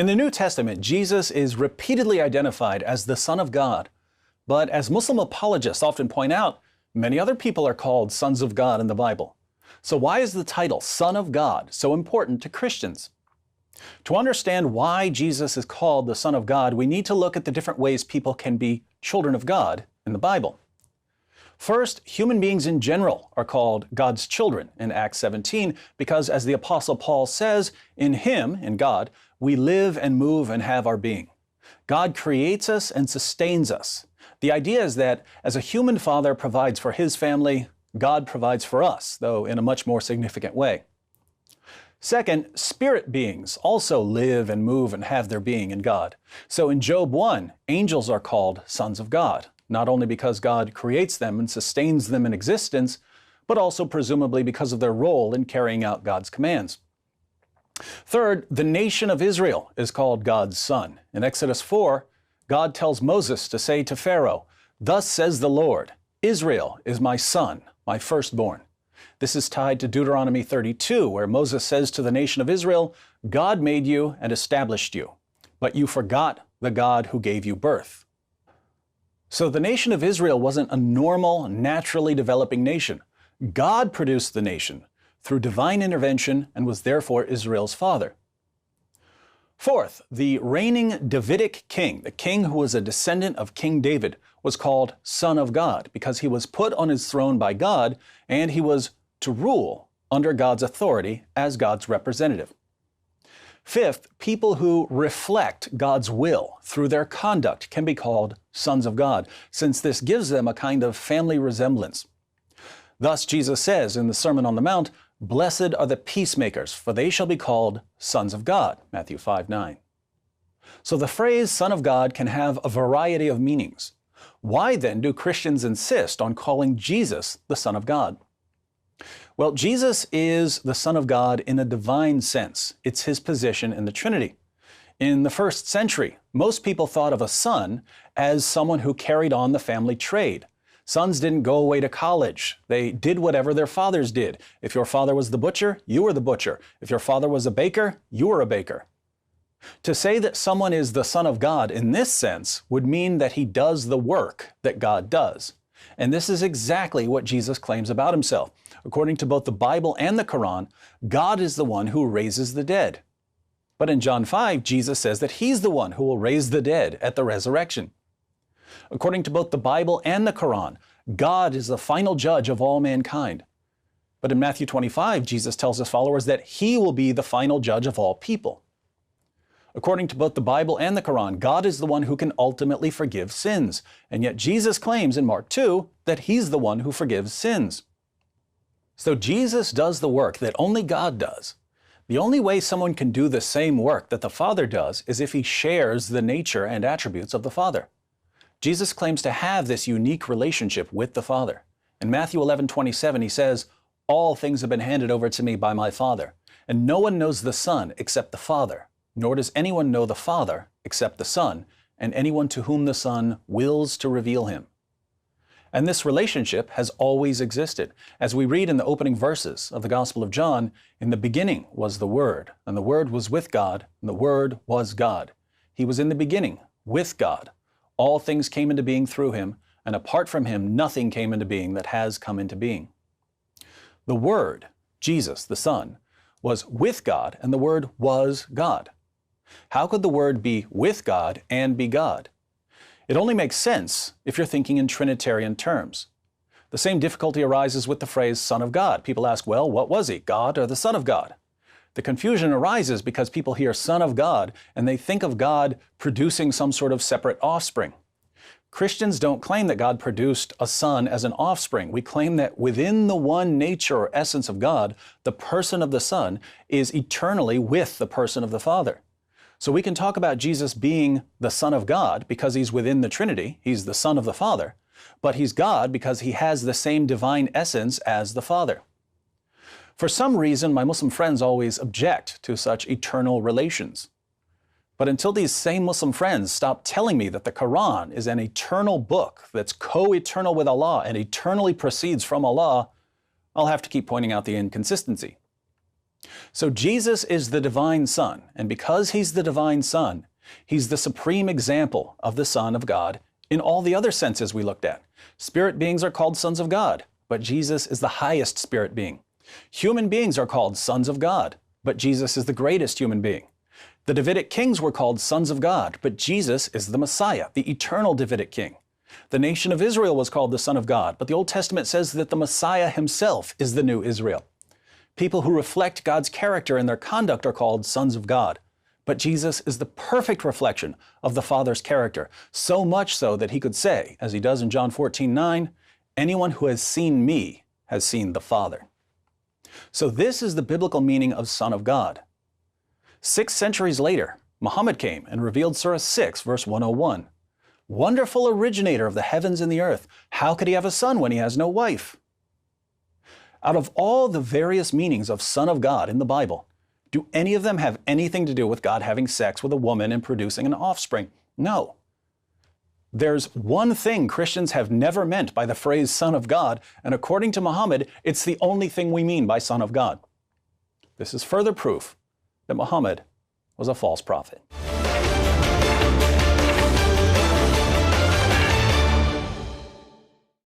In the New Testament, Jesus is repeatedly identified as the Son of God. But as Muslim apologists often point out, many other people are called sons of God in the Bible. So why is the title Son of God so important to Christians? To understand why Jesus is called the Son of God, we need to look at the different ways people can be children of God in the Bible. First, human beings in general are called God's children in Acts 17 because, as the Apostle Paul says, in Him, in God, we live and move and have our being. God creates us and sustains us. The idea is that as a human father provides for his family, God provides for us, though in a much more significant way. Second, spirit beings also live and move and have their being in God. So in Job 1, angels are called sons of God, not only because God creates them and sustains them in existence, but also presumably because of their role in carrying out God's commands. Third, the nation of Israel is called God's son. In Exodus 4, God tells Moses to say to Pharaoh, "Thus says the Lord, Israel is my son, my firstborn." This is tied to Deuteronomy 32, where Moses says to the nation of Israel, "God made you and established you, but you forgot the God who gave you birth." So the nation of Israel wasn't a normal, naturally developing nation. God produced the nation through divine intervention and was therefore Israel's father. Fourth, the reigning Davidic king, the king who was a descendant of King David, was called Son of God because he was put on his throne by God and he was to rule under God's authority as God's representative. Fifth, people who reflect God's will through their conduct can be called sons of God, since this gives them a kind of family resemblance. Thus, Jesus says in the Sermon on the Mount, "Blessed are the peacemakers, for they shall be called sons of God," Matthew 5:9. So the phrase Son of God can have a variety of meanings. Why then do Christians insist on calling Jesus the Son of God? Well, Jesus is the Son of God in a divine sense. It's His position in the Trinity. In the first century, most people thought of a son as someone who carried on the family trade. Sons didn't go away to college. They did whatever their fathers did. If your father was the butcher, you were the butcher. If your father was a baker, you were a baker. To say that someone is the Son of God in this sense would mean that he does the work that God does. And this is exactly what Jesus claims about himself. According to both the Bible and the Quran, God is the one who raises the dead. But in John 5, Jesus says that He's the one who will raise the dead at the resurrection. According to both the Bible and the Quran, God is the final judge of all mankind. But in Matthew 25, Jesus tells His followers that He will be the final judge of all people. According to both the Bible and the Quran, God is the one who can ultimately forgive sins. And yet Jesus claims in Mark 2 that He's the one who forgives sins. So Jesus does the work that only God does. The only way someone can do the same work that the Father does is if he shares the nature and attributes of the Father. Jesus claims to have this unique relationship with the Father. In Matthew 11:27, He says, "All things have been handed over to me by my Father, and no one knows the Son except the Father, nor does anyone know the Father except the Son, and anyone to whom the Son wills to reveal Him." And this relationship has always existed. As we read in the opening verses of the Gospel of John, "In the beginning was the Word, and the Word was with God, and the Word was God. He was in the beginning with God. All things came into being through Him, and apart from Him nothing came into being that has come into being." The Word, Jesus, the Son, was with God, and the Word was God. How could the Word be with God and be God? It only makes sense if you're thinking in Trinitarian terms. The same difficulty arises with the phrase Son of God. People ask, well, what was He, God or the Son of God? The confusion arises because people hear Son of God and they think of God producing some sort of separate offspring. Christians don't claim that God produced a son as an offspring. We claim that within the one nature or essence of God, the person of the Son is eternally with the person of the Father. So we can talk about Jesus being the Son of God because He's within the Trinity. He's the Son of the Father. But He's God because He has the same divine essence as the Father. For some reason, my Muslim friends always object to such eternal relations. But until these same Muslim friends stop telling me that the Quran is an eternal book that's co-eternal with Allah and eternally proceeds from Allah, I'll have to keep pointing out the inconsistency. So Jesus is the divine Son, and because he's the divine Son, he's the supreme example of the Son of God in all the other senses we looked at. Spirit beings are called sons of God, but Jesus is the highest spirit being. Human beings are called sons of God, but Jesus is the greatest human being. The Davidic kings were called sons of God, but Jesus is the Messiah, the eternal Davidic king. The nation of Israel was called the Son of God, but the Old Testament says that the Messiah himself is the new Israel. People who reflect God's character in their conduct are called sons of God, but Jesus is the perfect reflection of the Father's character, so much so that he could say, as he does in John 14:9, "Anyone who has seen me has seen the Father." So this is the biblical meaning of Son of God. 6 centuries later, Muhammad came and revealed Surah 6, verse 101. "Wonderful originator of the heavens and the earth, how could he have a son when he has no wife?" Out of all the various meanings of Son of God in the Bible, do any of them have anything to do with God having sex with a woman and producing an offspring? No. There's one thing Christians have never meant by the phrase Son of God, and according to Muhammad, it's the only thing we mean by Son of God. This is further proof that Muhammad was a false prophet.